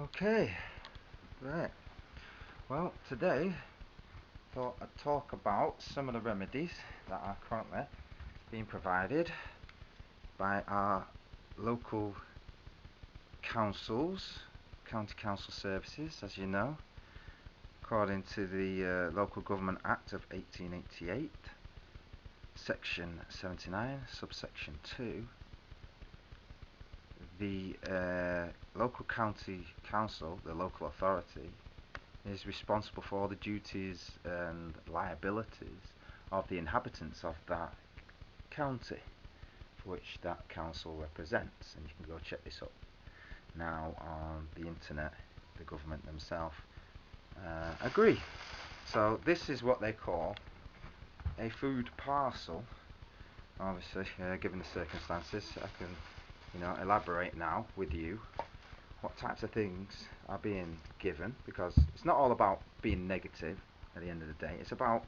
Okay, right. Well, today thought I'd talk about some of the remedies that are currently being provided by our local councils, county council services, as you know, according to the Local Government Act of 1888, Section 79, subsection 2. The local county council, the local authority, is responsible for all the duties and liabilities of the inhabitants of that county for which that council represents. And you can go check this up now on the internet. The government themselves agree. So this is what they call a food parcel. Obviously, given the circumstances, I can elaborate now with you what types of things are being given, because it's not all about being negative at the end of the day. It's about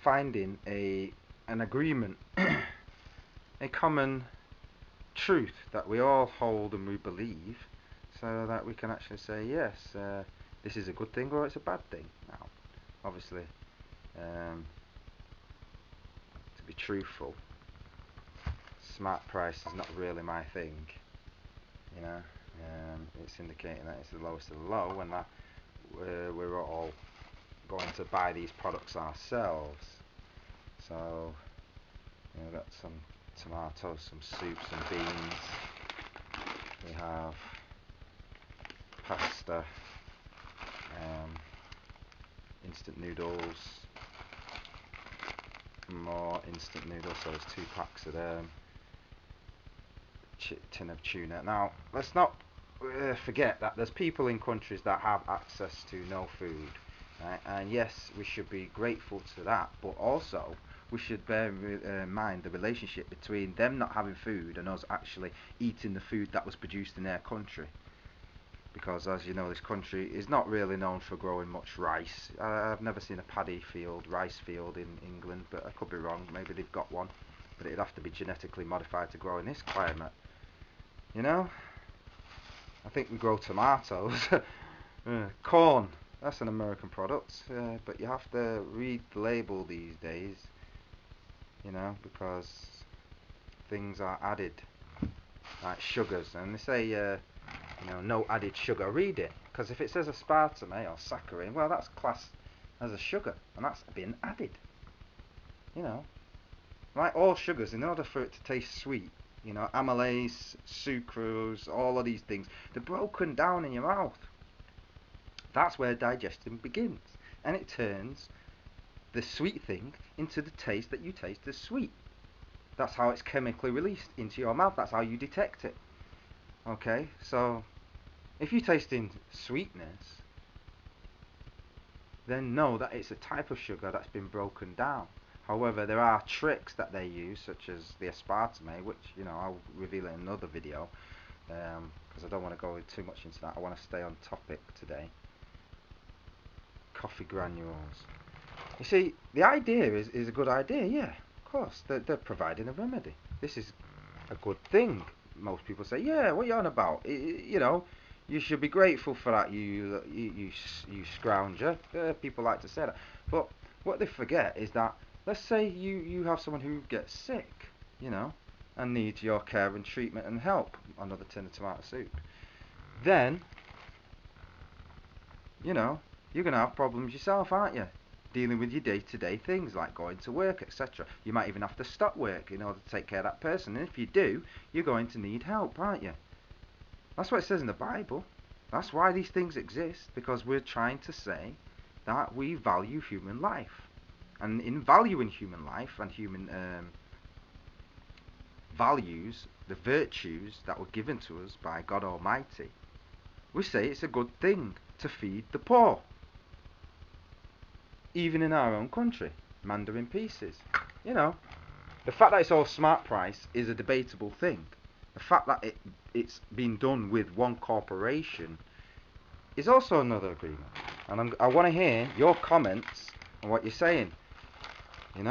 finding an agreement, a common truth that we all hold and we believe, so that we can actually say yes, this is a good thing or it's a bad thing. Now, obviously, to be truthful, smart price is not really my thing. It's indicating that it's the lowest of the low, and that we're all going to buy these products ourselves. So, we've got some tomatoes, some soups and beans. We have pasta, instant noodles, more instant noodles, so there's 2 packs of them. Tin of tuna. Now, let's not forget that there's people in countries that have access to no food, right? And yes, we should be grateful to that, but also we should bear in mind the relationship between them not having food and us actually eating the food that was produced in their country. Because, as you know, this country is not really known for growing much rice. I've never seen a rice field in England, but I could be wrong. Maybe they've got one, but it'd have to be genetically modified to grow in this climate. You know, I think we grow tomatoes. Corn, that's an American product, but you have to read the label these days, because things are added, like sugars, and they say, no added sugar. Read it, because if it says aspartame or saccharin, well, that's classed as a sugar, and that's been added. Like all sugars, in order for it to taste sweet, amylase, sucrose, all of these things, they're broken down in your mouth. That's where digestion begins, and it turns the sweet thing into the taste that you taste as sweet. That's how it's chemically released into your mouth. That's how you detect it. Okay, so if you're tasting sweetness, then know that it's a type of sugar that's been broken down. However, there are tricks that they use, such as the aspartame, which I'll reveal in another video, because I don't want to go too much into that. I want to stay on topic today. Coffee granules. You see, the idea is a good idea, yeah, of course. They're providing a remedy. This is a good thing. Most people say, yeah, what are you on about? You should be grateful for that, you scrounger. People like to say that. But what they forget is that, let's say you have someone who gets sick, and needs your care and treatment and help. Another tin of tomato soup. Then, you're going to have problems yourself, aren't you? Dealing with your day-to-day things like going to work, etc. You might even have to stop work in order to take care of that person. And if you do, you're going to need help, aren't you? That's what it says in the Bible. That's why these things exist, because we're trying to say that we value human life. And in valuing human life and human values, the virtues that were given to us by God Almighty, we say it's a good thing to feed the poor. Even in our own country, Mandarin pieces. The fact that it's all smart price is a debatable thing. The fact that it's been done with one corporation is also another agreement. And I want to hear your comments on what you're saying. I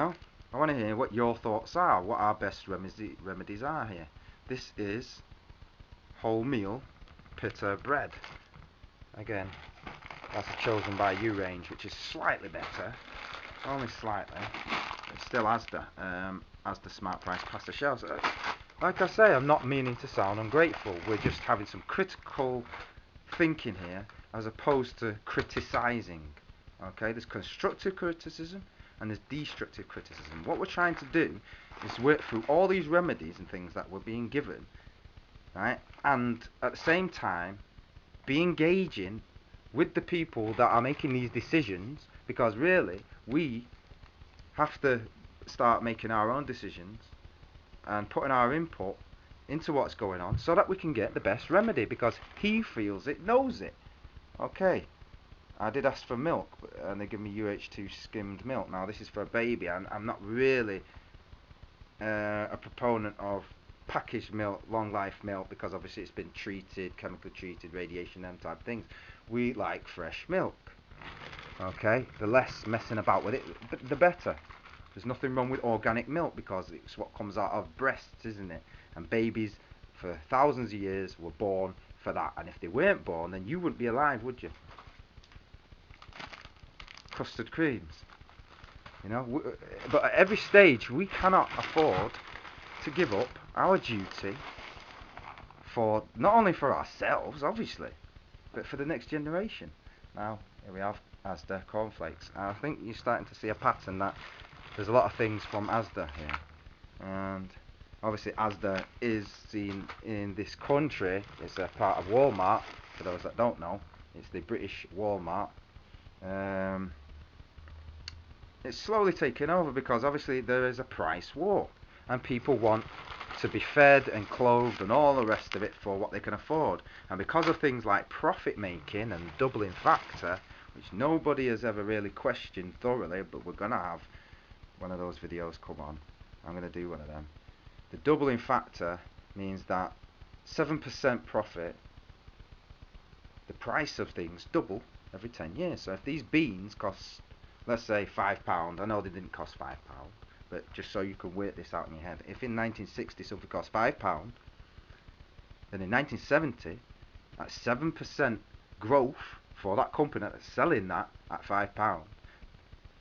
want to hear what your thoughts are, what our best remedies are here. This is wholemeal Pita bread. Again, that's a chosen by you range, which is slightly better, only slightly. It's still Asda, Asda Smart Price past the shelves. Like I say, I'm not meaning to sound ungrateful. We're just having some critical thinking here, as opposed to criticising. Okay, there's constructive criticism and there's destructive criticism. What we're trying to do is work through all these remedies and things that we're being given, right? And at the same time, be engaging with the people that are making these decisions, because really, we have to start making our own decisions and putting our input into what's going on so that we can get the best remedy, because he feels it, knows it. Okay, I did ask for milk and they give me UH2 skimmed milk. Now this is for a baby, and I'm not really a proponent of packaged milk, long life milk, because obviously it's been treated, chemically treated, radiation, them type of things. We like fresh milk. Okay, the less messing about with it, the better. There's nothing wrong with organic milk, because it's what comes out of breasts, isn't it? And babies for thousands of years were born for that. And if they weren't born, then you wouldn't be alive, would you? Custard creams, you know. But at every stage, we cannot afford to give up our duty for, not only for ourselves, obviously, but for the next generation. Now, here we have Asda cornflakes. I think you're starting to see a pattern that there's a lot of things from Asda here, and obviously Asda is seen in this country. It's a part of Walmart. For those that don't know, it's the British Walmart. It's slowly taking over, because obviously there is a price war, and people want to be fed and clothed and all the rest of it for what they can afford. And because of things like profit making and doubling factor, which nobody has ever really questioned thoroughly, but we're gonna have one of those videos come on. I'm going to do one of them. The doubling factor means that 7% profit, the price of things double every 10 years. So if these beans cost, let's say £5, I know they didn't cost £5, but just so you can work this out in your head, if in 1960 something cost £5, then in 1970, that's 7% growth for that company that's selling that at £5.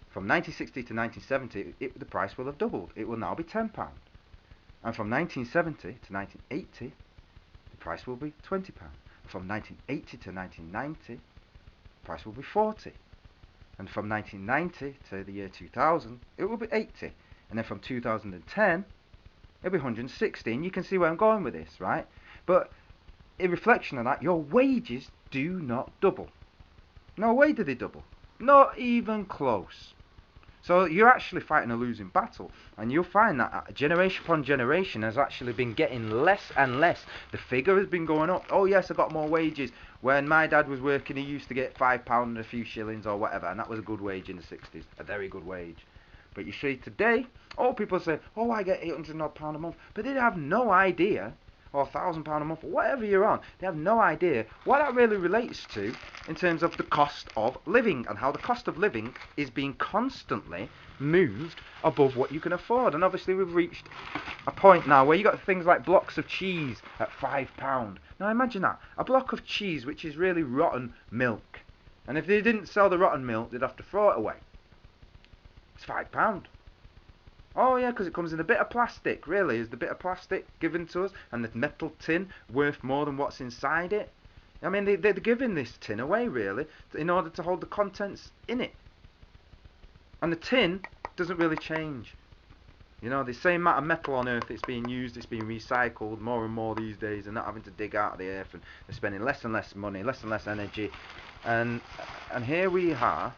From 1960 to 1970, the price will have doubled. It will now be £10. And from 1970 to 1980, the price will be £20. From 1980 to 1990, the price will be £40. And from 1990 to the year 2000, it will be £80. And then from 2010, it'll be £160. And you can see where I'm going with this, right? But in reflection of that, your wages do not double. No way do they double. Not even close. So you're actually fighting a losing battle, and you'll find that generation upon generation has actually been getting less and less. The figure has been going up. Oh yes, I got more wages. When my dad was working, he used to get £5 and a few shillings or whatever, and that was a good wage in the 60s, a very good wage. But you see today, people say, oh, I get £800 odd a month, but they have no idea, or £1,000 a month, or whatever you're on, they have no idea what that really relates to in terms of the cost of living, and how the cost of living is being constantly moved above what you can afford. And obviously we've reached a point now where you got things like blocks of cheese at £5. Now imagine that, a block of cheese which is really rotten milk, and if they didn't sell the rotten milk, they'd have to throw it away. It's £5. Oh yeah, because it comes in a bit of plastic. Really, is the bit of plastic given to us and the metal tin worth more than what's inside it? I mean, they're giving this tin away, really, in order to hold the contents in it. And the tin doesn't really change. You know, the same amount of metal on Earth, it's being used, it's being recycled more and more these days, and not having to dig out of the earth, and they're spending less and less money, less and less energy. And here we are,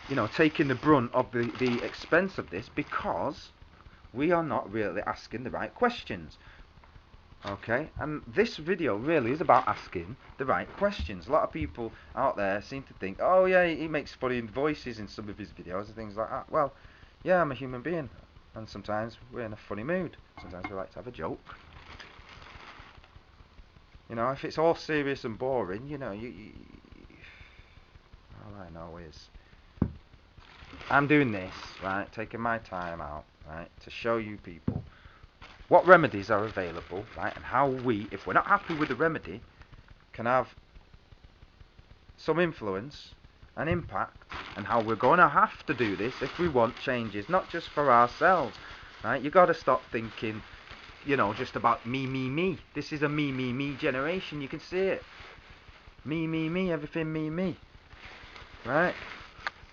you know, taking the brunt of the expense of this, because we are not really asking the right questions. Okay, and this video really is about asking the right questions. A lot of people out there seem to think, oh yeah, he makes funny voices in some of his videos and things like that. Well, yeah, I'm a human being, and sometimes we're in a funny mood. Sometimes we like to have a joke. You know, if it's all serious and boring, you know, all I know is I'm doing this, right, taking my time out, right, to show you people what remedies are available, right, and how we, if we're not happy with the remedy, can have some influence and impact, and how we're going to have to do this if we want changes, not just for ourselves, right? You got to stop thinking, just about me, me, me. This is a me, me, me generation. You can see it. Me, me, me. Everything me, me. Right?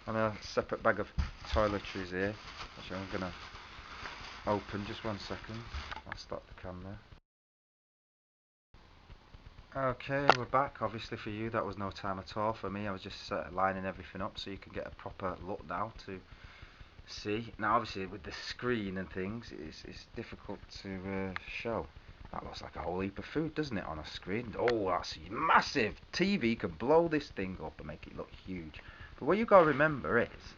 And a separate bag of toiletries here, which I'm gonna open. Just 1 second. I'll stop the camera. Okay, we're back. Obviously for you that was no time at all. For me, I was just lining everything up so you can get a proper look now to see. Now obviously with the screen and things, it's difficult to show. That looks like a whole heap of food, doesn't it, on a screen? Oh, that's massive. TV can blow this thing up and make it look huge. But what you got to remember is,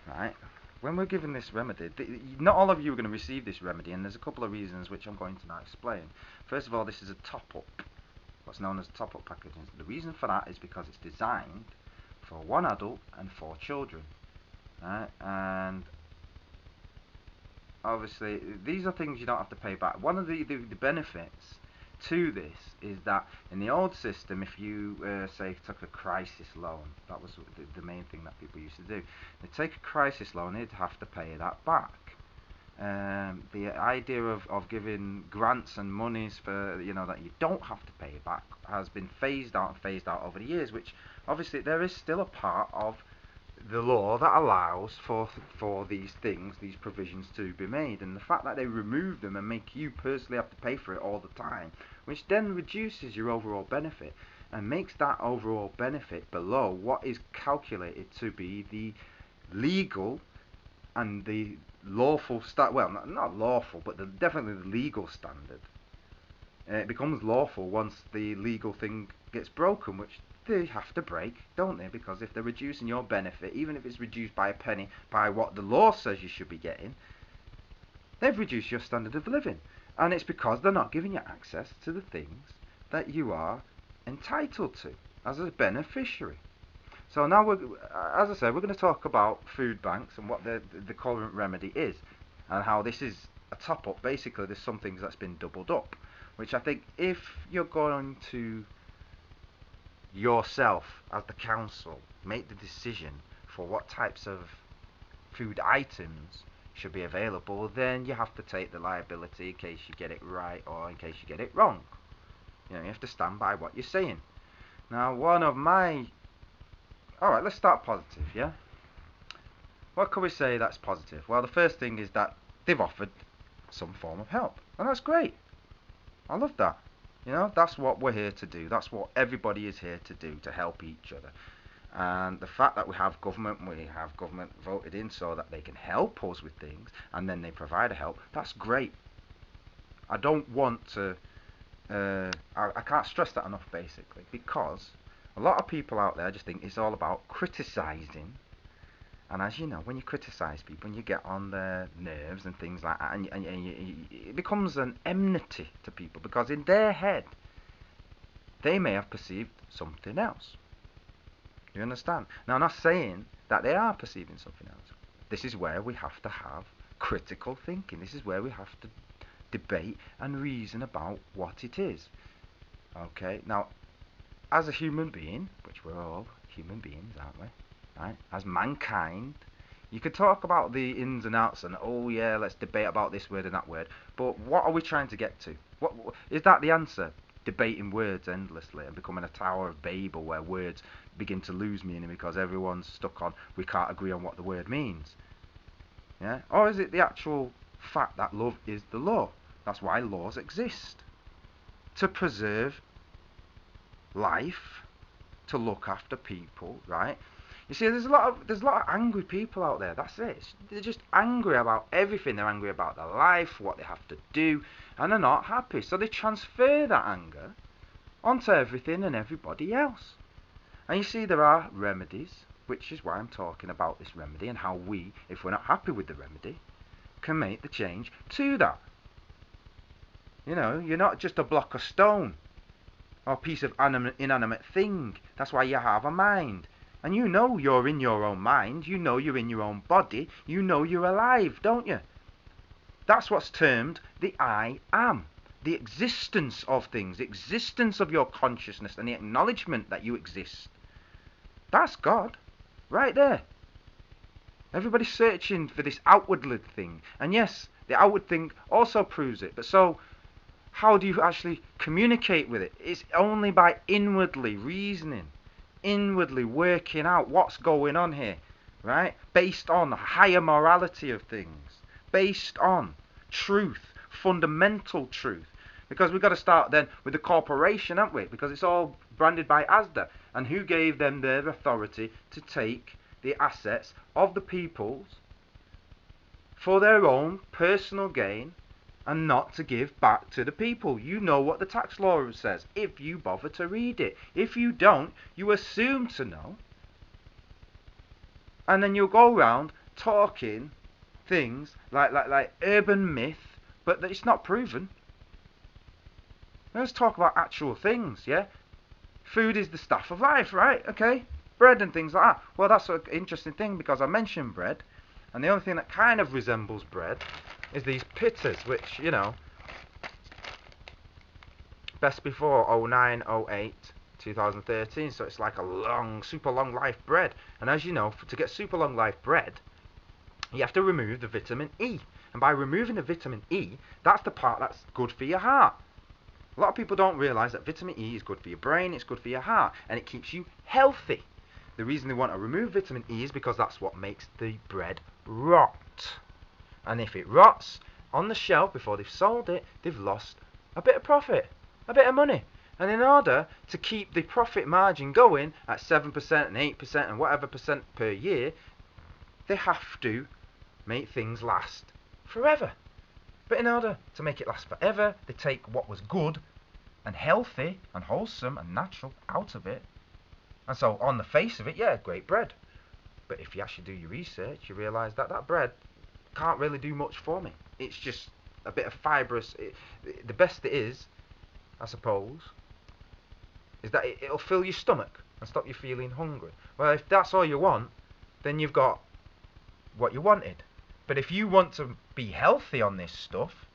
right, when we're given this remedy, not all of you are going to receive this remedy, and there's a couple of reasons which I'm going to now explain. First of all, this is a top-up, what's known as top-up packaging. The reason for that is because it's designed for 1 adult and 4 children, right? And obviously these are things you don't have to pay back. One of the benefits to this is that in the old system, if you say took a crisis loan, that was the main thing that people used to do. They take a crisis loan, they'd have to pay that back. The idea of giving grants and monies for that you don't have to pay back has been phased out over the years, which obviously there is still a part of the law that allows for these things, these provisions to be made, and the fact that they remove them and make you personally have to pay for it all the time, which then reduces your overall benefit and makes that overall benefit below what is calculated to be the legal and the lawful well, not lawful, but definitely the legal standard. It becomes lawful once the legal thing gets broken, which they have to break, don't they? Because if they're reducing your benefit, even if it's reduced by a penny, by what the law says you should be getting, they've reduced your standard of living. And it's because they're not giving you access to the things that you are entitled to as a beneficiary. So now, as I said, we're going to talk about food banks and what the current remedy is, and how this is a top-up. Basically, there's some things that's been doubled up, which I think if you're going to yourself, as the council, make the decision for what types of food items should be available, then you have to take the liability in case you get it right or in case you get it wrong. You have to stand by what you're saying. Now, alright, let's start positive, yeah? What can we say that's positive? Well, the first thing is that they've offered some form of help, and that's great. I love that. That's what we're here to do. That's what everybody is here to do, to help each other. And the fact that we have government voted in so that they can help us with things, and then they provide a help, that's great. I don't want to, I can't stress that enough, basically, because a lot of people out there just think it's all about criticising. And as you know, when you criticise people and you get on their nerves and things like that, and it becomes an enmity to people, because in their head, they may have perceived something else. You understand? Now, I'm not saying that they are perceiving something else. This is where we have to have critical thinking. This is where we have to debate and reason about what it is. Okay? Now, as a human being, which we're all human beings, aren't we? Right? As mankind, you could talk about the ins and outs and, oh yeah, let's debate about this word and that word, but what are we trying to get to? What is that the answer? Debating words endlessly and becoming a Tower of Babel where words begin to lose meaning because everyone's stuck on, we can't agree on what the word means. Yeah? Or is it the actual fact that love is the law? That's why laws exist. To preserve life, to look after people, right? You see, there's a lot of angry people out there. That's it. They're just angry about everything. They're angry about their life, what they have to do, and they're not happy. So they transfer that anger onto everything and everybody else. And you see, there are remedies, which is why I'm talking about this remedy and how we, if we're not happy with the remedy, can make the change to that. You're not just a block of stone or a piece of inanimate thing. That's why you have a mind. And you're in your own mind, you're in your own body, you're alive, don't you? That's what's termed the I am. The existence of things, the existence of your consciousness and the acknowledgement that you exist. That's God, right there. Everybody's searching for this outwardly thing. And yes, the outward thing also proves it. But so, how do you actually communicate with it? It's only by inwardly reasoning, inwardly working out what's going on here, right? Based on higher morality of things, based on truth, fundamental truth. Because we've got to start then with the corporation, haven't we? Because it's all branded by ASDA. And who gave them their authority to take the assets of the peoples for their own personal gain and not to give back to the people? You know what the tax law says, if you bother to read it. If you don't, you assume to know. And then you'll go around talking things like urban myth, but it's not proven. Let's talk about actual things, yeah? Food is the staff of life, right? Okay. Bread and things like that. Well, that's an interesting thing because I mentioned bread, and the only thing that kind of resembles bread is these pitters, which, you know, best before 09, 08, 2013, so it's like a long, super long life bread. And as you know, to get super long life bread, you have to remove the vitamin E. And by removing the vitamin E, that's the part that's good for your heart. A lot of people don't realise that vitamin E is good for your brain, it's good for your heart, and it keeps you healthy. The reason they want to remove vitamin E is because that's what makes the bread rot. And if it rots on the shelf before they've sold it, they've lost a bit of profit, a bit of money. And in order to keep the profit margin going at 7% and 8% and whatever percent per year, they have to make things last forever. But in order to make it last forever, they take what was good and healthy and wholesome and natural out of it. And so on the face of it, yeah, great bread. But if you actually do your research, you realise that that bread can't really do much for me. It's just a bit of fibrous. The best it is, I suppose, is that it'll fill your stomach and stop you feeling hungry. Well, if that's all you want, then you've got what you wanted. But if you want to be healthy on this stuff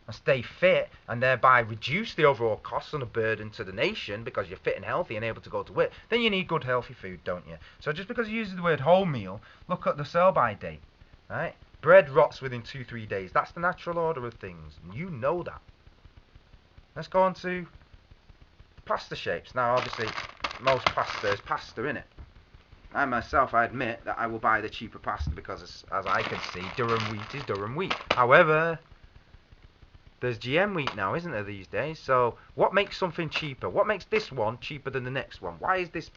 and stay fit and thereby reduce the overall costs and a burden to the nation because you're fit and healthy and able to go to work, then you need good healthy food, don't you? So just because you use the word wholemeal, look at the sell-by date, right? Bread rots within 2-3 days. That's the natural order of things, and you know that. Let's go on to pasta shapes. Now, obviously, most pasta is pasta, innit? I myself, I admit that I will buy the cheaper pasta because, as I can see, Durham wheat is Durham wheat. However, there's GM wheat now, isn't there, these days? So, what makes something cheaper? What makes this one cheaper than the next one? Why is this,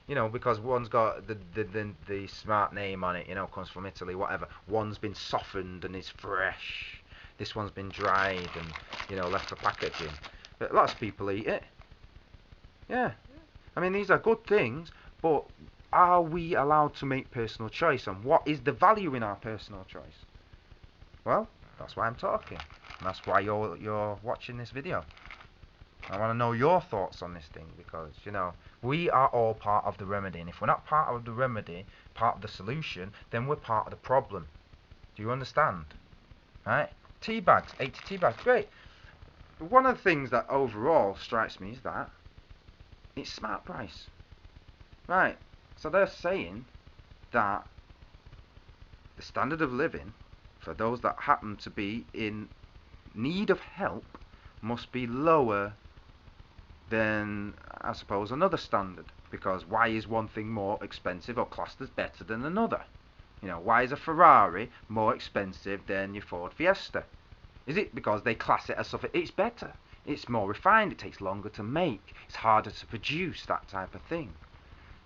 you know, because one's got the smart name on it, you know, comes from Italy, whatever. One's been softened and is fresh. This one's been dried and, you know, left for packaging. But lots of people eat it. Yeah. I mean, these are good things, but are we allowed to make personal choice, and what is the value in our personal choice? Well, that's why I'm talking, and that's why you're watching this video. I want to know your thoughts on this thing, because, you know, we are all part of the remedy, and if we're not part of the remedy, part of the solution, then we're part of the problem. Do you understand? Right? Tea bags, 80 tea bags, great. But one of the things that overall strikes me is that it's smart price. Right. So they're saying that the standard of living for those that happen to be in need of help must be lower than, I suppose, another standard. Because why is one thing more expensive or classed as better than another? You know, why is a Ferrari more expensive than your Ford Fiesta? Is it because they class it as something? It's better. It's more refined. It takes longer to make. It's harder to produce, that type of thing.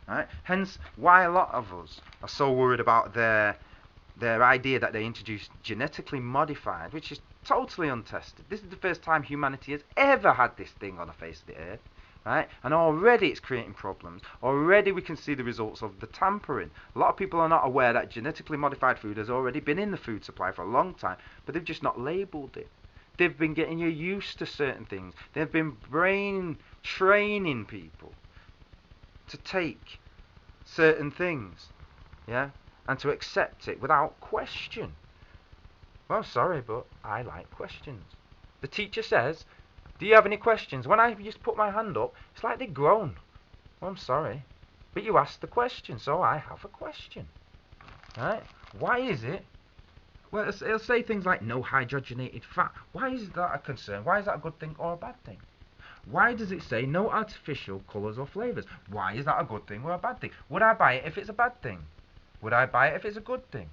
Right? Hence, why a lot of us are so worried about their idea that they introduced genetically modified, which is totally untested. This is the first time humanity has ever had this thing on the face of the earth, right? And already it's creating problems. Already we can see the results of the tampering. A lot of people are not aware that genetically modified food has already been in the food supply for a long time, but they've just not labelled it. They've been getting you used to certain things. They've been brain training people to take certain things, yeah, and to accept it without question. Well, I'm sorry, but I like questions. The teacher says, do you have any questions? When I just put my hand up, it's like they groan. Well, I'm sorry, but you asked the question, so I have a question. Right? Why is it? Well, it'll say things like no hydrogenated fat. Why is that a concern? Why is that a good thing or a bad thing? Why does it say no artificial colours or flavours? Why is that a good thing or a bad thing? Would I buy it if it's a bad thing? Would I buy it if it's a good thing?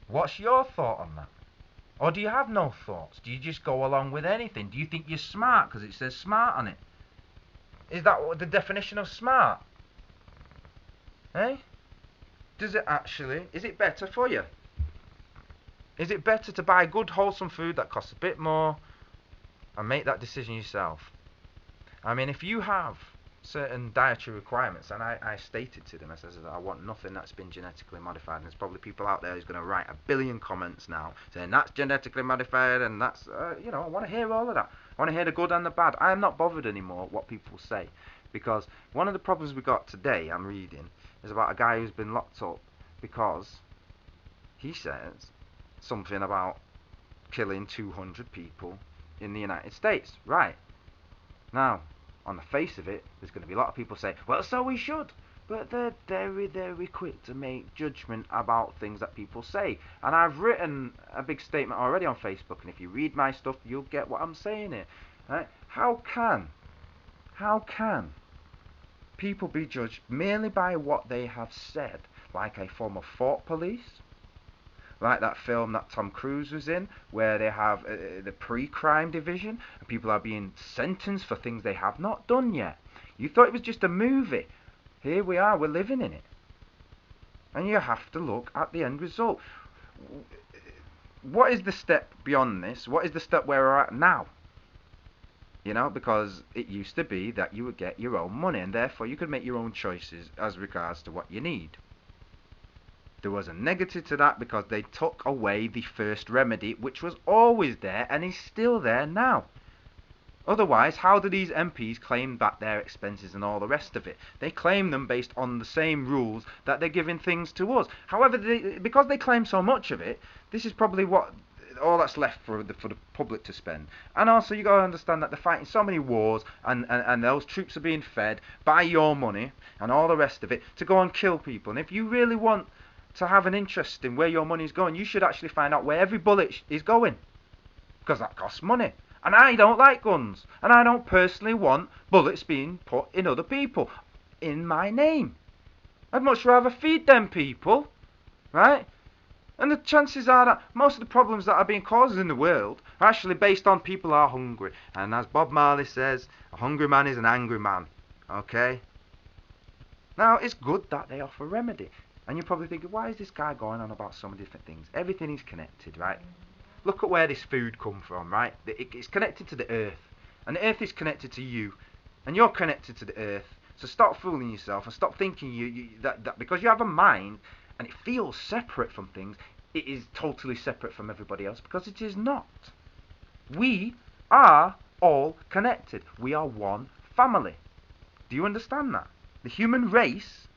What's your thought on that? Or do you have no thoughts? Do you just go along with anything? Do you think you're smart because it says smart on it? Is that what the definition of smart? Eh? Does it actually? Is it better for you? Is it better to buy good wholesome food that costs a bit more and make that decision yourself? I mean, if you have certain dietary requirements, and I stated to them, I said, I want nothing that's been genetically modified. And there's probably people out there who's going to write a billion comments now saying that's genetically modified and that's, I want to hear all of that. I want to hear the good and the bad. I am not bothered anymore what people say, because one of the problems we got today, I'm reading, is about a guy who's been locked up because he says something about killing 200 people in the United States. Right. Now, on the face of it, there's going to be a lot of people say, well, so we should. But they're very, very quick to make judgment about things that people say. And I've written a big statement already on Facebook, and if you read my stuff, you'll get what I'm saying here. Right? How can people be judged merely by what they have said, like a form of thought police? Like that film that Tom Cruise was in, where they have the pre-crime division, and people are being sentenced for things they have not done yet. You thought it was just a movie. Here we are, we're living in it. And you have to look at the end result. What is the step beyond this? What is the step where we're at now? Because it used to be that you would get your own money, and therefore you could make your own choices as regards to what you need. There was a negative to that because they took away the first remedy, which was always there and is still there now. Otherwise, how do these MPs claim back their expenses and all the rest of it? They claim them based on the same rules that they're giving things to us. However, because they claim so much of it, this is probably all that's left for the public to spend. And also, you got to understand that they're fighting so many wars, and those troops are being fed by your money and all the rest of it to go and kill people. And if you really want to have an interest in where your money's going, you should actually find out where every bullet is going, because that costs money. And I don't like guns, and I don't personally want bullets being put in other people in my name. I'd much rather feed them people, right? And the chances are that most of the problems that are being caused in the world are actually based on people are hungry. And as Bob Marley says, a hungry man is an angry man. Okay? Now, it's good that they offer remedy. And you're probably thinking, why is this guy going on about so many different things? Everything is connected, right? Look at where this food comes from, right? It's connected to the earth. And the earth is connected to you. And you're connected to the earth. So stop fooling yourself and stop thinking that because you have a mind and it feels separate from things, it is totally separate from everybody else, because it is not. We are all connected. We are one family. Do you understand that? The human race,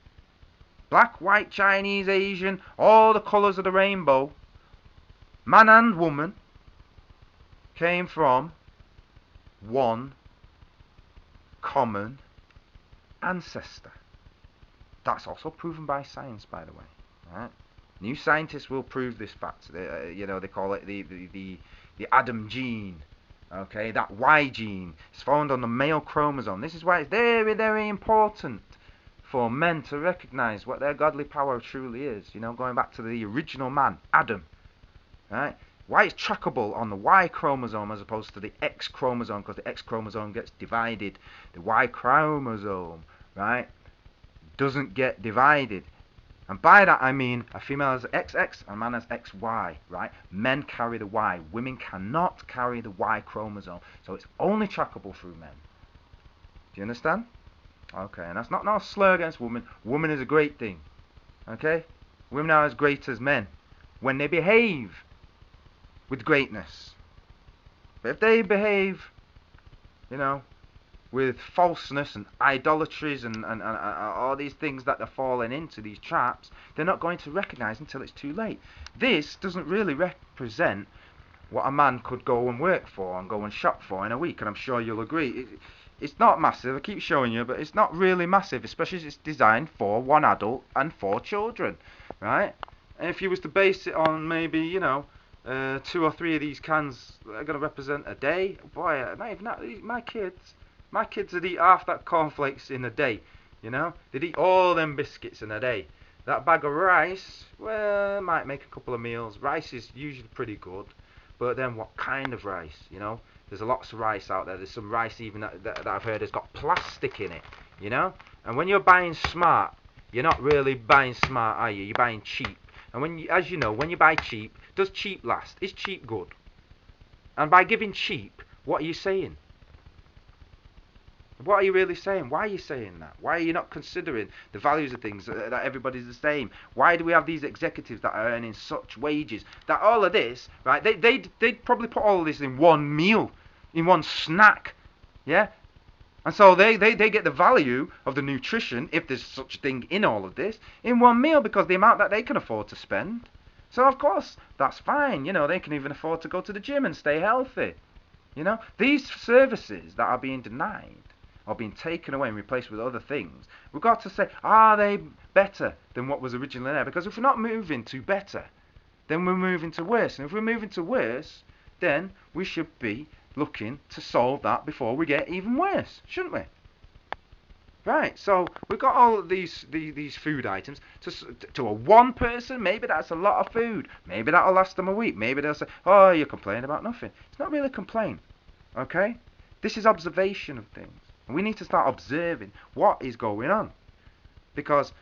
black, white, Chinese, Asian, all the colours of the rainbow, man and woman, came from one common ancestor. That's also proven by science, by the way. Right? New scientists will prove this fact. They call it the Adam gene. Okay, that Y gene is found on the male chromosome. This is why it's very, very important for men to recognise what their godly power truly is. Going back to the original man, Adam. Right? Why it's trackable on the Y chromosome as opposed to the X chromosome, because the X chromosome gets divided. The Y chromosome, right, doesn't get divided. And by that I mean a female has XX and a man has XY, right? Men carry the Y. Women cannot carry the Y chromosome. So it's only trackable through men. Do you understand? Okay, and that's not no slur against women. Woman is a great thing. Okay? Women are as great as men when they behave with greatness. But if they behave, with falseness and idolatries and all these things that they're falling into, these traps, they're not going to recognise until it's too late. This doesn't really represent what a man could go and work for and go and shop for in a week, and I'm sure you'll agree. It's not massive, I keep showing you, but it's not really massive, especially as it's designed for one adult and 4 children, right? And if you was to base it on maybe, 2 or 3 of these cans that are going to represent a day, boy, not even that, my kids would eat half that cornflakes in a day, they'd eat all them biscuits in a day. That bag of rice, well, might make a couple of meals. Rice is usually pretty good, but then what kind of rice, There's lots of rice out there. There's some rice even that I've heard has got plastic in it, And when you're buying smart, you're not really buying smart, are you? You're buying cheap. And as you know, when you buy cheap, does cheap last? Is cheap good? And by giving cheap, what are you saying? What are you really saying? Why are you saying that? Why are you not considering the values of things, that everybody's the same? Why do we have these executives that are earning such wages? That all of this, right, they'd probably put all of this in one meal, in one snack, yeah? And so they get the value of the nutrition, if there's such a thing in all of this, in one meal because the amount that they can afford to spend. So of course, that's fine, they can even afford to go to the gym and stay healthy. These services that are being denied, or being taken away and replaced with other things, we've got to say, are they better than what was originally there? Because if we're not moving to better, then we're moving to worse. And if we're moving to worse, then we should be looking to solve that before we get even worse, shouldn't we? Right, so we've got all of these food items. To a one person, maybe that's a lot of food. Maybe that'll last them a week. Maybe they'll say, oh, you're complaining about nothing. It's not really a complaint, okay? This is observation of things. We need to start observing what is going on. Because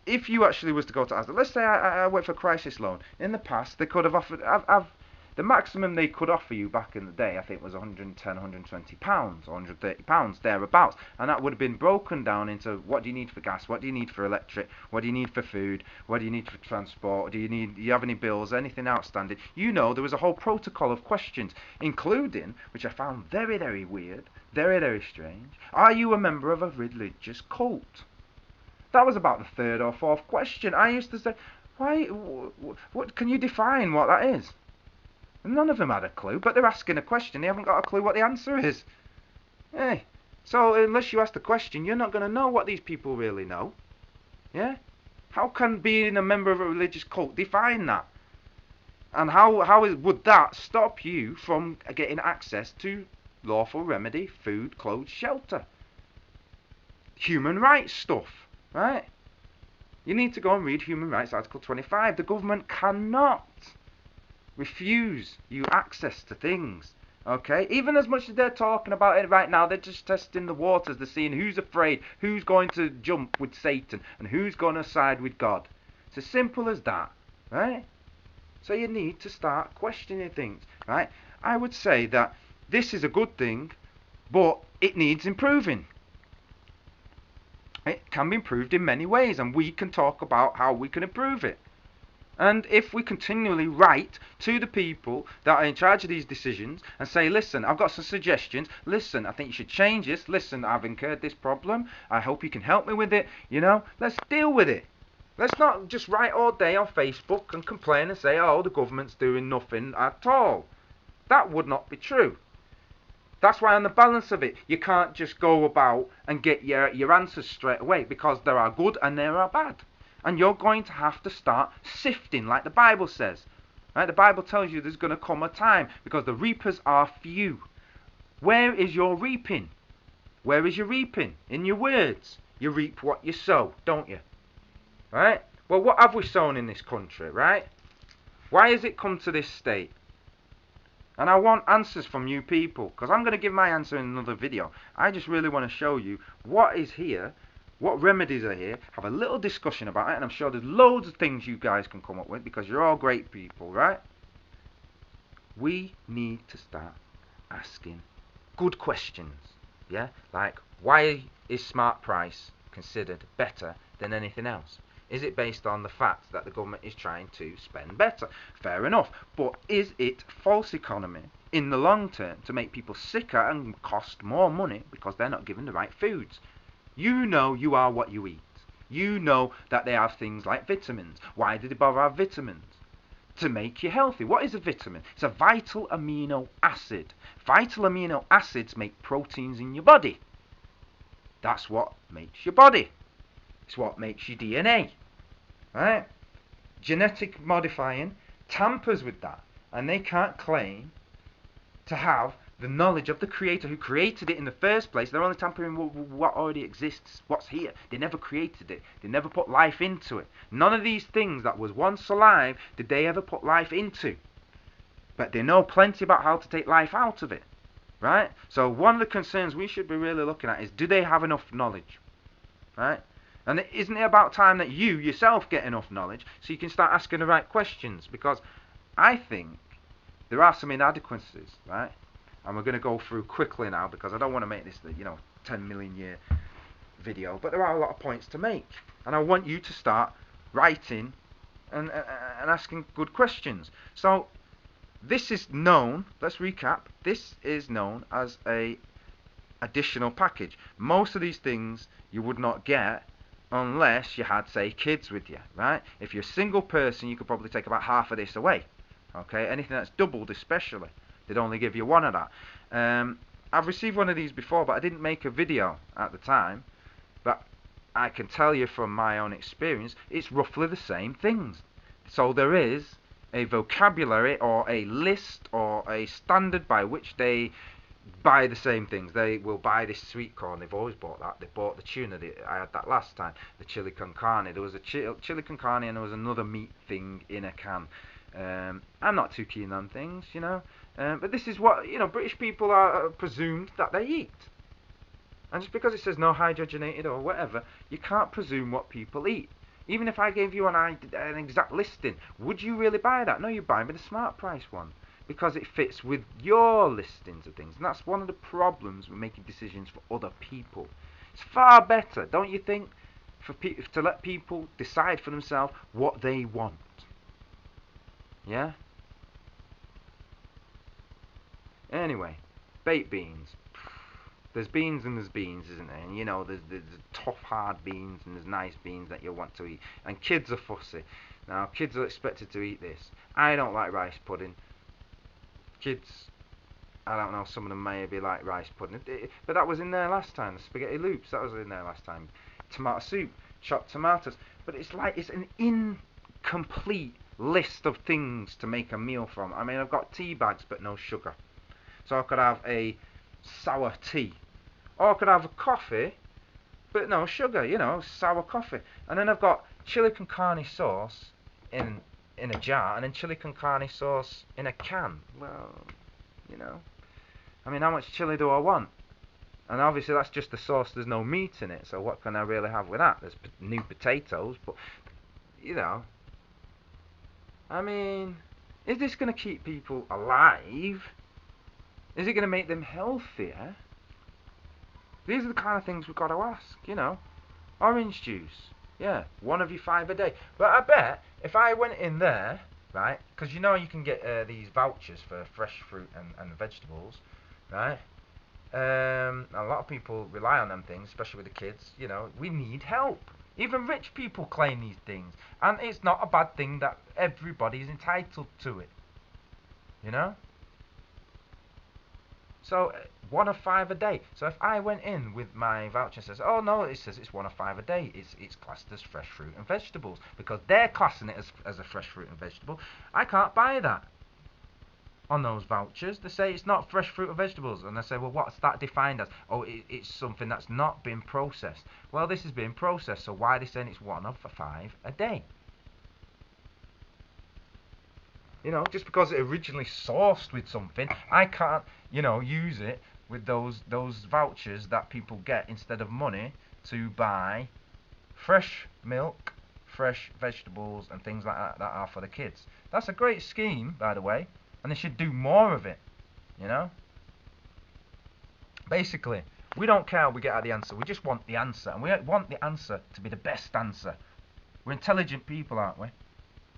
if you actually was to go to Asda, let's say I went for a crisis loan. In the past, they could have offered, the maximum they could offer you back in the day, I think, was £110, £120, or £130, thereabouts. And that would have been broken down into what do you need for gas, what do you need for electric, what do you need for food, what do you need for transport, do you have any bills, anything outstanding. There was a whole protocol of questions, including, which I found very, very weird, very, very strange, are you a member of a religious cult? That was about the 3rd or 4th question. I used to say, why, what can you define what that is? None of them had a clue, but they're asking a question, they haven't got a clue what the answer is. Hey, so unless you ask the question, you're not going to know what these people really know. Yeah? How can being a member of a religious cult define that? And how would that stop you from getting access to lawful remedy, food, clothes, shelter? Human rights stuff, right? You need to go and read Human Rights Article 25. The government cannot refuse you access to things, okay? Even as much as they're talking about it right now, they're just testing the waters. They're seeing who's afraid, who's going to jump with Satan, and who's going to side with God. It's as simple as that, right? So you need to start questioning things, right? I would say that this is a good thing, but it needs improving. It can be improved in many ways, and we can talk about how we can improve it. And if we continually write to the people that are in charge of these decisions and say, listen, I've got some suggestions, listen, I think you should change this, listen, I've incurred this problem, I hope you can help me with it, let's deal with it. Let's not just write all day on Facebook and complain and say, oh, the government's doing nothing at all. That would not be true. That's why on the balance of it, you can't just go about and get your answers straight away, because there are good and there are bad. And you're going to have to start sifting, like the Bible says. Right? The Bible tells you there's going to come a time, because the reapers are few. Where is your reaping? Where is your reaping? In your words. You reap what you sow, don't you? Right? Well, what have we sown in this country, right? Why has it come to this state? And I want answers from you people, because I'm going to give my answer in another video. I just really want to show you what is here, what remedies are here, have a little discussion about it, and I'm sure there's loads of things you guys can come up with, because you're all great people, right? We need to start asking good questions, yeah? Like, why is smart price considered better than anything else? Is it based on the fact that the government is trying to spend better? Fair enough. But is it false economy? in the long term to make people sicker and cost more money because they're not given the right foods. You know you are what you eat. You know that they have things like vitamins. Why do they bother have vitamins? To make you healthy. What is a vitamin? It's a vital amino acid. Vital amino acids make proteins in your body. That's what makes your body. It's what makes your DNA. Right? Genetic modifying tampers with that, and they can't claim to have the knowledge of the creator who created it in the first place. They're only tampering with what already exists, what's here. They never created it. They never put life into it. None of these things that was once alive did they ever put life into. But they know plenty about how to take life out of it. Right? So one of the concerns we should be really looking at is, do they have enough knowledge? Right? And isn't it about time that you yourself get enough knowledge so you can start asking the right questions? Because I think there are some inadequacies, right? And we're going to go through quickly now because I don't want to make this the 10 million year video, but there are a lot of points to make, and I want you to start writing and asking good questions. So this is known, let's recap, this is known as a additional package. Most of these things you would not get unless you had, say, kids with you, right? If you're a single person, you could probably take about half of this away. Okay, anything that's doubled especially, they'd only give you one of that. I've received one of these before, but I didn't make a video at the time. But I can tell you from my own experience, it's roughly the same things. So there is a vocabulary or a list or a standard by which they buy the same things. They will buy this sweet corn. They've always bought that. They bought the tuna. I had that last time. The chili con carne. There was a chili con carne and there was another meat thing in a can. I'm not too keen on things, but this is what British people are presumed that they eat. And just because it says no hydrogenated or whatever, you can't presume what people eat. Even if I gave you an exact listing, would you really buy that? No, you buy me the smart price one because it fits with your listings of things. And that's one of the problems with making decisions for other people. It's far better, don't you think, to let people decide for themselves what they want. Yeah? Anyway, baked beans. There's beans and there's beans, isn't there? And there's tough, hard beans and there's nice beans that you want to eat. And kids are fussy. Now, kids are expected to eat this. I don't like rice pudding. Kids, I don't know, some of them may be like rice pudding. But that was in there last time. The spaghetti loops, that was in there last time. Tomato soup, chopped tomatoes. But it's an incomplete list of things to make a meal from. I mean, I've got tea bags but no sugar. So I could have a sour tea. Or I could have a coffee but no sugar, sour coffee. And then I've got chili con carne sauce in a jar and then chili con carne sauce in a can. Well, I mean, how much chili do I want? And obviously that's just the sauce, there's no meat in it, so what can I really have with that? There's new potatoes, but I mean, is this going to keep people alive? Is it going to make them healthier? These are the kind of things we've got to ask, Orange juice, yeah, 1 of you 5 a day. But I bet if I went in there, right, because you can get these vouchers for fresh fruit and vegetables, right? A lot of people rely on them things, especially with the kids. We need help. Even rich people claim these things, and it's not a bad thing that everybody is entitled to it. So 1 of 5 a day. So if I went in with my voucher and says, oh no, it says it's 1 of 5 a day, it's classed as fresh fruit and vegetables because they're classing it as a fresh fruit and vegetable. I can't buy that on those vouchers. They say it's not fresh fruit and vegetables, and I say, well, what's that defined as? Oh, it's something that's not been processed. Well, this is being processed, so why are they saying it's 1 of 5 a day? Just because it originally sourced with something, I can't, use it with those vouchers that people get instead of money to buy fresh milk, fresh vegetables, and things like that are for the kids. That's a great scheme, by the way, and they should do more of it, Basically, we don't care how we get at the answer, we just want the answer, and we want the answer to be the best answer. We're intelligent people, aren't we?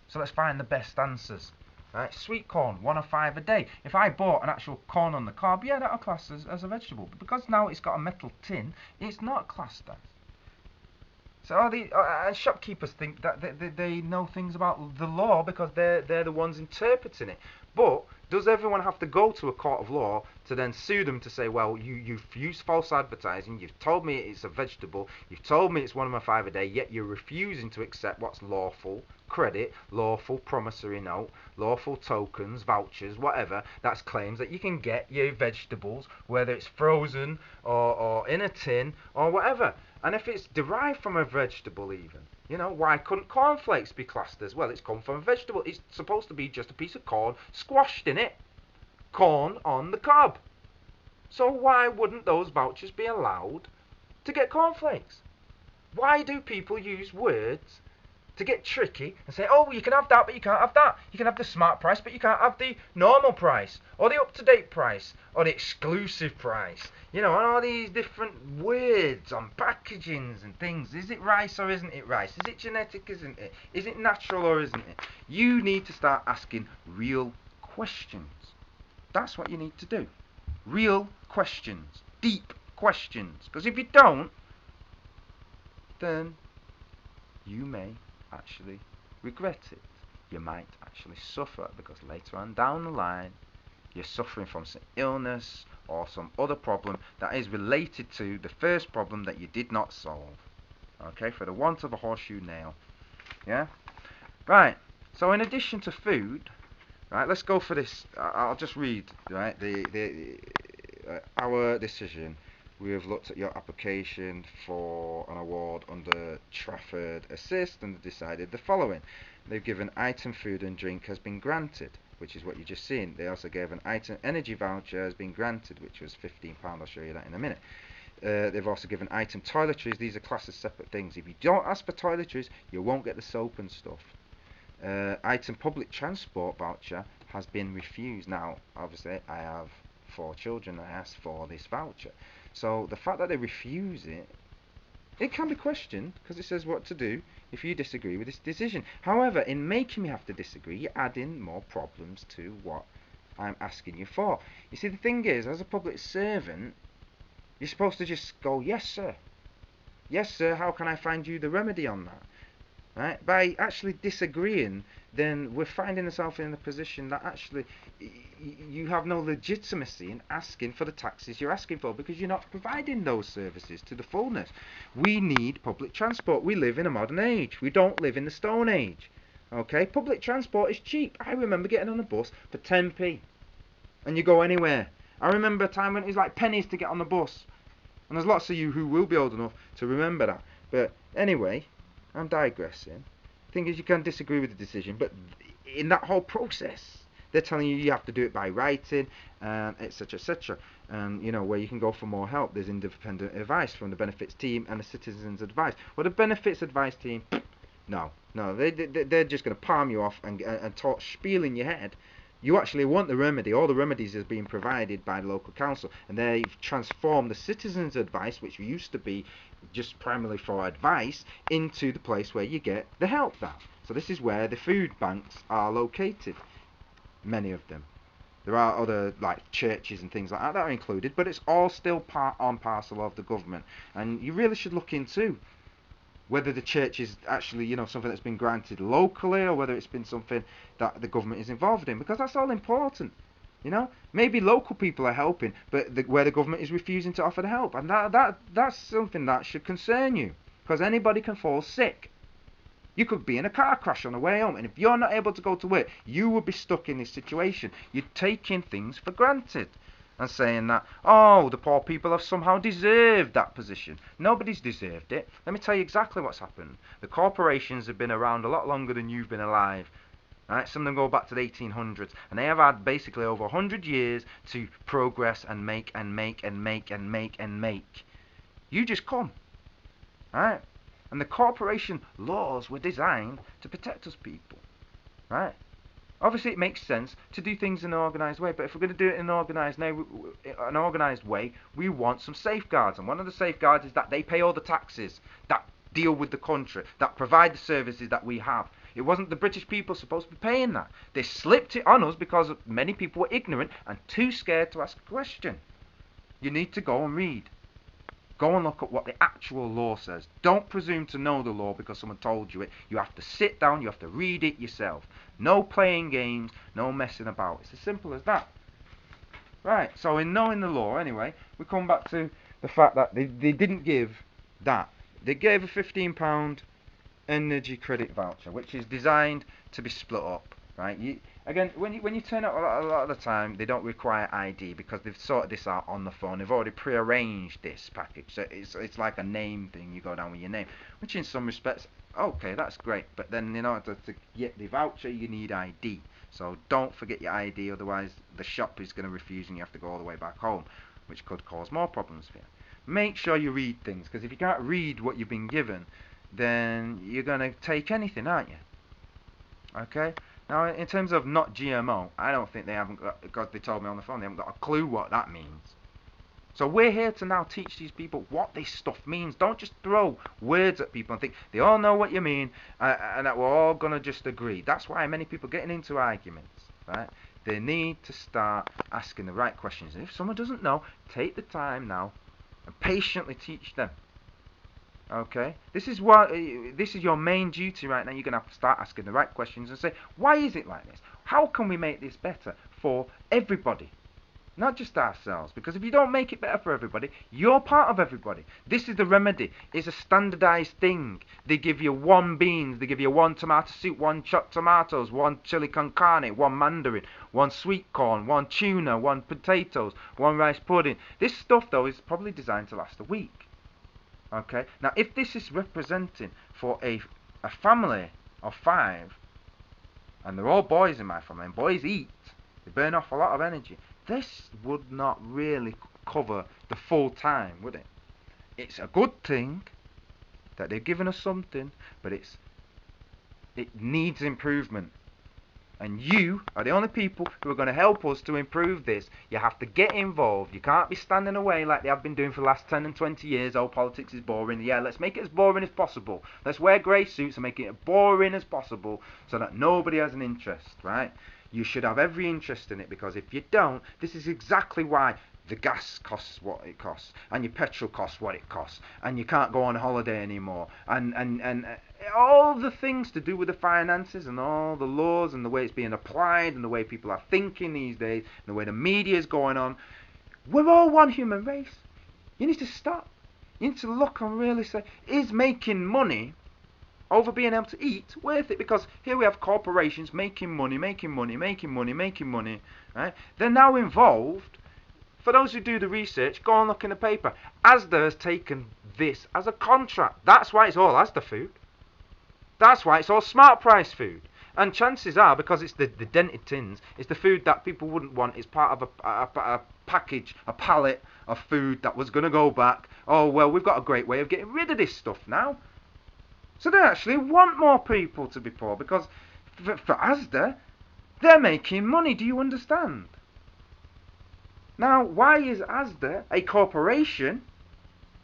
So let's find the best answers. Right, sweet corn, 1 or 5 a day. If I bought an actual corn on the cob, yeah, that'll class as a vegetable. But because now it's got a metal tin, it's not classed as. So and shopkeepers think that they know things about the law because they're the ones interpreting it. But does everyone have to go to a court of law to then sue them to say, well, you've used false advertising, you've told me it's a vegetable, you've told me it's 1 of 5 a day, yet you're refusing to accept what's lawful credit, lawful promissory note, lawful tokens, vouchers, whatever, that's claims that you can get your vegetables, whether it's frozen or in a tin or whatever. And if it's derived from a vegetable even, why couldn't cornflakes be classed as? Well, it's come from a vegetable. It's supposed to be just a piece of corn squashed in it. Corn on the cob. So why wouldn't those vouchers be allowed to get cornflakes? Why do people use words to get tricky and say, oh, you can have that, but you can't have that. You can have the smart price, but you can't have the normal price, or the up-to-date price, or the exclusive price. And all these different words on packagings and things. Is it rice or isn't it rice? Is it genetic, isn't it? Is it natural or isn't it? You need to start asking real questions. That's what you need to do. Real questions. Deep questions. Because if you don't, then you may actually regret it. You might actually suffer because later on down the line you're suffering from some illness or some other problem that is related to the first problem that you did not solve. Okay, for the want of a horseshoe nail. Yeah? Right, so in addition to food, right, let's go for this. I'll just read, right, our decision. We have looked at your application for an award under Trafford Assist and decided the following. They've given item food and drink has been granted, which is what you just seen. They also gave an item energy voucher has been granted, which was £15. I'll show you that in a minute. They've also given item toiletries. These are classed as separate things. If you don't ask for toiletries, you won't get the soap and stuff. Item public transport voucher has been refused. Now, obviously, I have 4 children. I asked for this voucher. So the fact that they refuse it, it can be questioned because it says what to do if you disagree with this decision. However, in making me have to disagree, you're adding more problems to what I'm asking you for. You see, the thing is, as a public servant, you're supposed to just go, yes, sir. Yes, sir, how can I find you the remedy on that? Right? By actually disagreeing, then we're finding ourselves in a position that actually you have no legitimacy in asking for the taxes you're asking for because you're not providing those services to the fullness. We need public transport. We live in a modern age. We don't live in the Stone Age. Okay? Public transport is cheap. I remember getting on a bus for 10p. And you go anywhere. I remember a time when it was like pennies to get on the bus. And there's lots of you who will be old enough to remember that. But anyway, I'm digressing. The thing is, you can disagree with the decision, but in that whole process, they're telling you have to do it by writing, etc., etc. And where you can go for more help. There's independent advice from the benefits team and the citizens advice. Well, the benefits advice team, no, they're just going to palm you off and talk spiel in your head. You actually want the remedy. All the remedies are being provided by the local council, and they've transformed the citizens' advice, which used to be just primarily for advice, into the place where you get the help now. So this is where the food banks are located, many of them. There are other like churches and things like that are included, but it's all still part and parcel of the government. And you really should look into whether the church is actually, something that's been granted locally or whether it's been something that the government is involved in, because that's all important. Maybe local people are helping, but where the government is refusing to offer the help, and that's something that should concern you, because anybody can fall sick. You could be in a car crash on the way home, and if you're not able to go to work, you will be stuck in this situation. You're taking things for granted and saying that, oh, the poor people have somehow deserved that position. Nobody's deserved it. Let me tell you exactly what's happened. The corporations have been around a lot longer than you've been alive. Right? Some of them go back to the 1800s, and they have had basically over 100 years to progress and make and make and make and make and make. You just come. Right? And the corporation laws were designed to protect us people. Right? Obviously, it makes sense to do things in an organised way, but if we're going to do it in an organised way, we want some safeguards. And one of the safeguards is that they pay all the taxes that deal with the country, that provide the services that we have. It wasn't the British people supposed to be paying that. They slipped it on us because many people were ignorant and too scared to ask a question. You need to go and read. Go and look at what the actual law says. Don't presume to know the law because someone told you it. You have to sit down, you have to read it yourself. No playing games, no messing about. It's as simple as that. Right, so in knowing the law, anyway, we come back to the fact that they didn't give that. They gave a £15 energy credit voucher, which is designed to be split up. Right? Again, when you turn up a lot of the time, they don't require ID because they've sorted this out on the phone. They've already pre-arranged this package, so it's like a name thing. You go down with your name, which in some respects, okay, that's great. But then in order to get the voucher, you need ID. So don't forget your ID, otherwise the shop is going to refuse and you have to go all the way back home, which could cause more problems for you. Make sure you read things, because if you can't read what you've been given, then you're going to take anything, aren't you? Okay? Now, in terms of not GMO, I don't think they haven't got, because they told me on the phone, they haven't got a clue what that means. So we're here to now teach these people what this stuff means. Don't just throw words at people and think they all know what you mean and that we're all going to just agree. That's why many people getting into arguments, right? They need to start asking the right questions. And if someone doesn't know, take the time now and patiently teach them. Okay? This is your main duty right now. You're going to have to start asking the right questions and say, why is it like this? How can we make this better for everybody? Not just ourselves, because if you don't make it better for everybody, you're part of everybody. This is the remedy. It's a standardized thing. They give you 1 beans, they give you 1 tomato soup, 1 chopped tomatoes, 1 chili con carne, 1 mandarin, 1 sweet corn, 1 tuna, 1 potatoes, 1 rice pudding. This stuff, though, is probably designed to last a week. Okay? Now, if this is representing for a family of 5, and they're all boys in my family, and boys eat, they burn off a lot of energy, this would not really cover the full time, would it? It's a good thing that they've given us something, but it needs improvement. And you are the only people who are going to help us to improve this. You have to get involved. You can't be standing away like they have been doing for the last 10 and 20 years. Oh, politics is boring. Yeah, let's make it as boring as possible. Let's wear grey suits and make it as boring as possible so that nobody has an interest, right? You should have every interest in it, because if you don't, this is exactly why the gas costs what it costs, and your petrol costs what it costs, and you can't go on holiday anymore, and all the things to do with the finances and all the laws and the way it's being applied and the way people are thinking these days and the way the media is going on. We're all one human race. You need to stop. You need to look and really say, is making money over being able to eat worth it? Because here we have corporations making money, right? They're now involved. For those who do the research, go and look in the paper. Asda has taken this as a contract. That's why it's all Asda food. That's why it's all smart price food. And chances are, because it's the dented tins, it's the food that people wouldn't want. It's part of a package, a pallet of food that was going to go back. Oh, well, we've got a great way of getting rid of this stuff now. So they actually want more people to be poor, because for Asda, they're making money. Do you understand? Now, why is Asda, a corporation,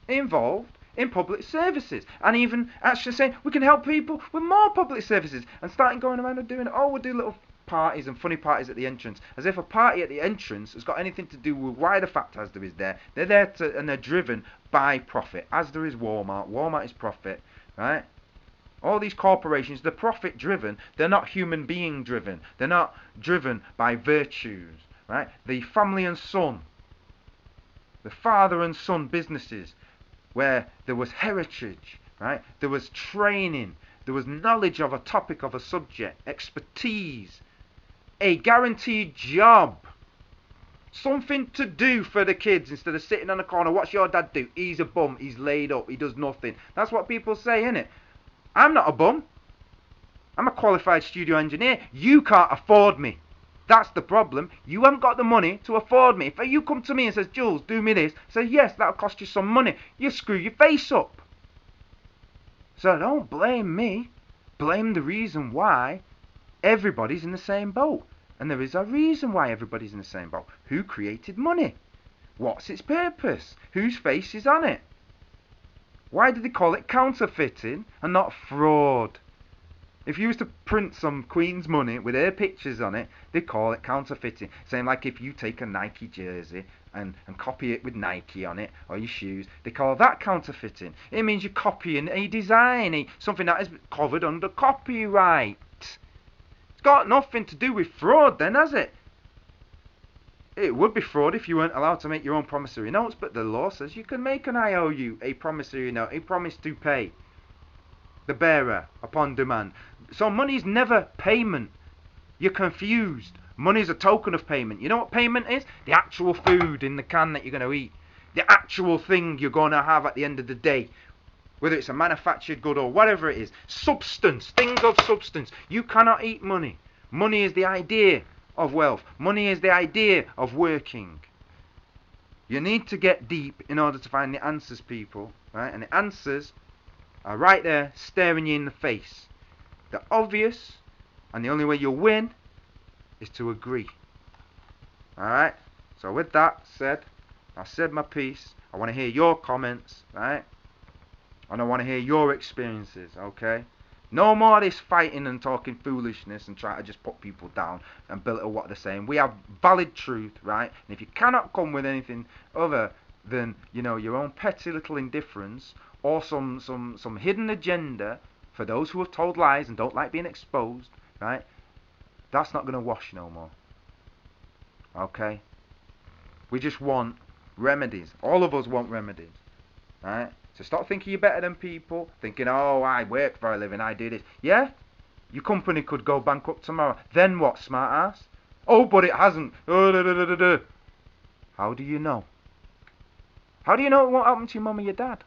involved in public services? And even actually saying, we can help people with more public services, and starting going around and doing, oh, we'll do little parties and funny parties at the entrance. As if a party at the entrance has got anything to do with why the fact Asda is there. They're there to, and they're driven by profit. Asda is Walmart. Walmart is profit, right? All these corporations, they're profit driven. They're not human being driven. They're not driven by virtues, right? The family and son, the father and son businesses, where there was heritage, right? There was training, there was knowledge of a topic, of a subject, expertise, a guaranteed job, something to do for the kids instead of sitting on a corner. What's your dad do? He's a bum, he's laid up, he does nothing. That's what people say, innit? I'm not a bum. I'm a qualified studio engineer. You can't afford me. That's the problem. You haven't got the money to afford me. If you come to me and says, Jules, do me this, I say, yes, that'll cost you some money. You screw your face up. So don't blame me. Blame the reason why everybody's in the same boat. And there is a reason why everybody's in the same boat. Who created money? What's its purpose? Whose face is on it? Why did they call it counterfeiting and not fraud? If you was to print some Queen's money with her pictures on it, they call it counterfeiting. Same like if you take a Nike jersey and copy it with Nike on it, or your shoes, they call that counterfeiting. It means you're copying a design, something that is covered under copyright. It's got nothing to do with fraud then, has it? It would be fraud if you weren't allowed to make your own promissory notes, but the law says you can make an IOU, a promissory note, a promise to pay the bearer upon demand. So money's never payment. You're confused. Money's a token of payment. You know what payment is? The actual food in the can that you're going to eat. The actual thing you're going to have at the end of the day. Whether it's a manufactured good or whatever it is. Substance. Things of substance. You cannot eat money. Money is the idea of wealth. Money is the idea of working. You need to get deep in order to find the answers, people. Right? And the answers are right there, staring you in the face. They're obvious, and the only way you'll win is to agree. Alright? So with that said, I've said my piece. I want to hear your comments, right? And I want to hear your experiences, okay? No more of this fighting and talking foolishness and trying to just put people down and belittle what they're saying. We have valid truth, right? And if you cannot come with anything other than, you know, your own petty little indifference or some hidden agenda for those who have told lies and don't like being exposed, right? That's not going to wash no more. Okay? We just want remedies. All of us want remedies, right? So stop thinking you're better than people, thinking, oh, I work for a living, I do this. Yeah? Your company could go bankrupt tomorrow. Then what, smart ass? Oh, but it hasn't. How do you know? How do you know what happened to your mum or your dad?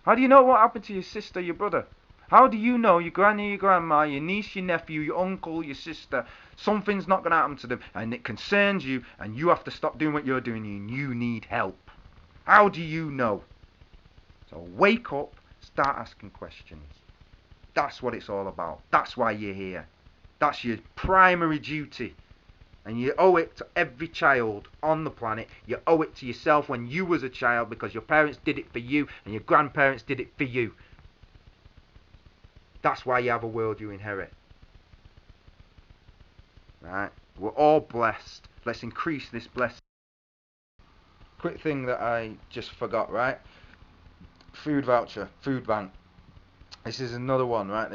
How do you know what happened to your sister, your brother? How do you know your granny, your grandma, your niece, your nephew, your uncle, your sister, something's not going to happen to them and it concerns you and you have to stop doing what you're doing and you need help? How do you know? So wake up, start asking questions. That's what it's all about. That's why you're here. That's your primary duty. And you owe it to every child on the planet. You owe it to yourself when you was a child because your parents did it for you and your grandparents did it for you. That's why you have a world you inherit. Right? We're all blessed. Let's increase this blessing. Quick thing that I just forgot, right? Food voucher, food bank. This is another one, right?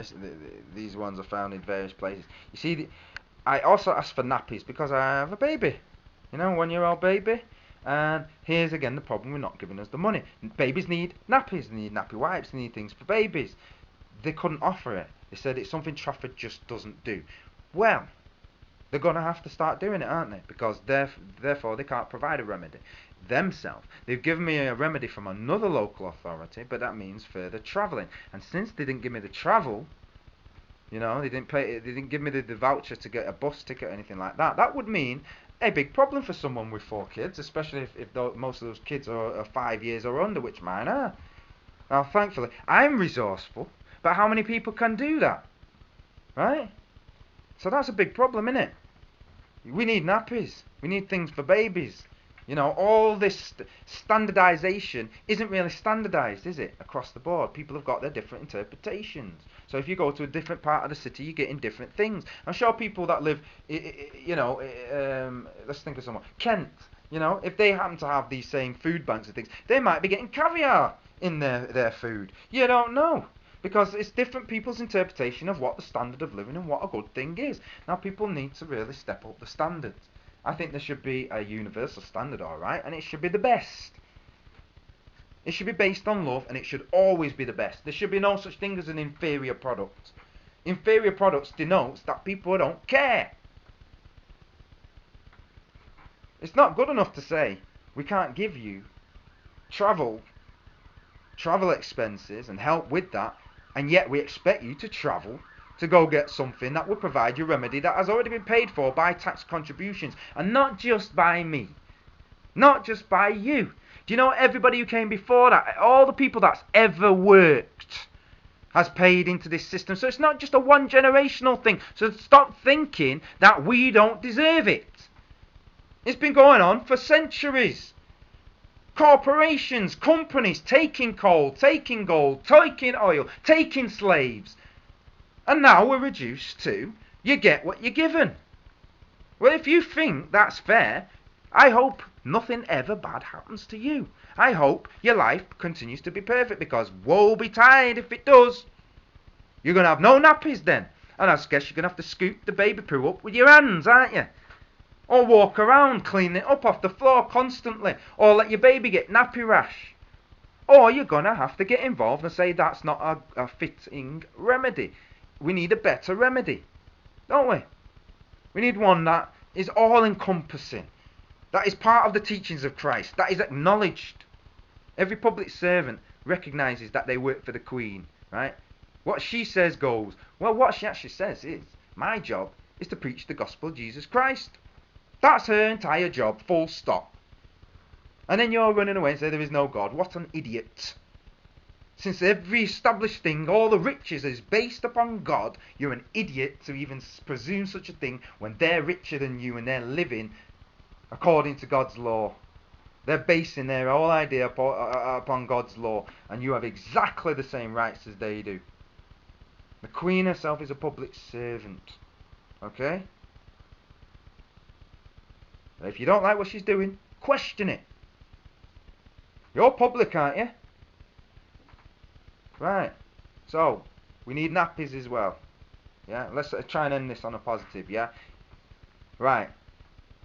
These ones are found in various places. You see, I also asked for nappies because I have a baby. You know, 1-year-old baby. And here's again the problem with not giving us the money. Babies need nappies, they need nappy wipes, they need things for babies. They couldn't offer it. They said it's something Trafford just doesn't do. Well, they're going to have to start doing it, aren't they? Because therefore they can't provide a remedy themselves. They've given me a remedy from another local authority, but that means further travelling. And since they didn't give me the travel, you know, they didn't give me the voucher to get a bus ticket or anything like that. That would mean a big problem for someone with 4 kids, especially if most of those kids are 5 years or under, which mine are. Now, thankfully, I'm resourceful, but how many people can do that? Right? So that's a big problem, isn't it? We need nappies. We need things for babies. You know, all this standardisation isn't really standardised, is it? Across the board. People have got their different interpretations. So if you go to a different part of the city, you're getting different things. I'm sure people that live, you know, let's think of someone. Kent, you know, if they happen to have these same food banks and things, they might be getting caviar in their food. You don't know. Because it's different people's interpretation of what the standard of living and what a good thing is. Now, people need to really step up the standards. I think there should be a universal standard, alright, and it should be the best. It should be based on love, and it should always be the best. There should be no such thing as an inferior product. Inferior products denotes that people don't care. It's not good enough to say, we can't give you travel expenses and help with that, and yet we expect you to travel to go get something that will provide you a remedy that has already been paid for by tax contributions, and not just by me, not just by you. Do you know everybody who came before that, all the people that's ever worked has paid into this system? So it's not just a one generational thing. So stop thinking that we don't deserve it. It's been going on for centuries. Corporations, companies taking coal, taking gold, taking oil, taking slaves. And now we're reduced to, you get what you're given. Well, if you think that's fair, I hope nothing ever bad happens to you. I hope your life continues to be perfect, because woe betide if it does. You're going to have no nappies then. And I guess you're going to have to scoop the baby poo up with your hands, aren't you? Or walk around cleaning it up off the floor constantly. Or let your baby get nappy rash. Or you're going to have to get involved and say that's not a fitting remedy. We need a better remedy, don't we? We need one that is all-encompassing. That is part of the teachings of Christ. That is acknowledged. Every public servant recognises that they work for the Queen, right? What she says goes. Well, what she actually says is, my job is to preach the gospel of Jesus Christ. That's her entire job, full stop. And then you're running away and say there is no God. What an idiot. Since every established thing, all the riches is based upon God, you're an idiot to even presume such a thing when they're richer than you and they're living according to God's law. They're basing their whole idea upon God's law, and you have exactly the same rights as they do. The Queen herself is a public servant. Okay? If you don't like what she's doing, question it. You're public, aren't you? Right. So, we need nappies as well. Yeah? Let's try and end this on a positive, yeah? Right.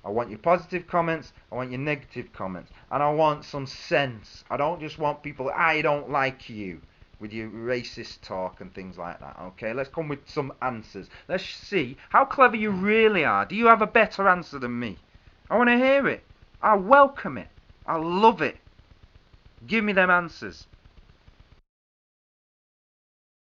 I want your positive comments, I want your negative comments, and I want some sense. I don't just want people, I don't like you, with your racist talk and things like that, okay? Let's come with some answers. Let's see how clever you really are. Do you have a better answer than me? I want to hear it. I welcome it. I love it. Give me them answers.